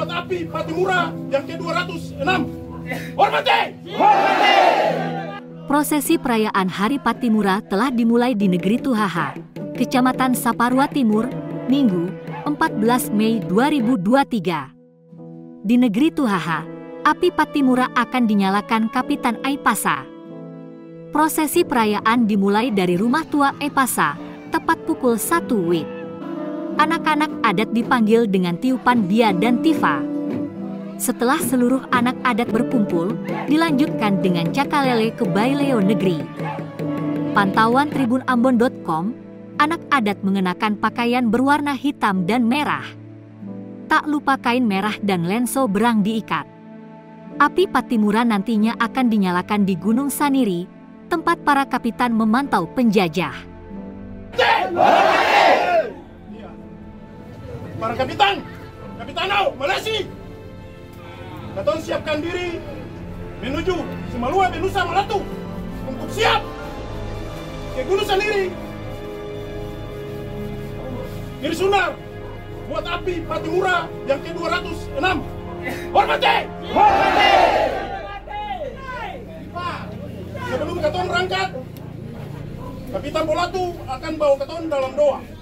buat api Patimura yang ke-206. Hormati! Prosesi perayaan Hari Patimura telah dimulai di Negeri Tuhaha, Kecamatan Saparua Timur, Minggu, 14 Mei 2023. Di Negeri Tuhaha, api Patimura akan dinyalakan Kapitan Aipasa. Prosesi perayaan dimulai dari rumah tua Aipasa, tepat pukul 1 WIB. Anak-anak adat dipanggil dengan tiupan bia dan tifa. Setelah seluruh anak adat berkumpul, dilanjutkan dengan cakalele ke Baileo Negeri. Pantauan tribunambon.com, anak adat mengenakan pakaian berwarna hitam dan merah. Tak lupa kain merah dan lenso berang diikat. Api Patimura nantinya akan dinyalakan di Gunung Saniri, tempat para kapitan memantau penjajah. Para kapitan, Kapitanau, Malasi, Katon siapkan diri menuju Simalua Benusa Malatu untuk siap ke Gunung Saniri. Kiri Sunar buat api Patimura yang ke-206. Hormati! Sebelum Katon berangkat, Kapitan Bolatu akan bawa Katon dalam doa.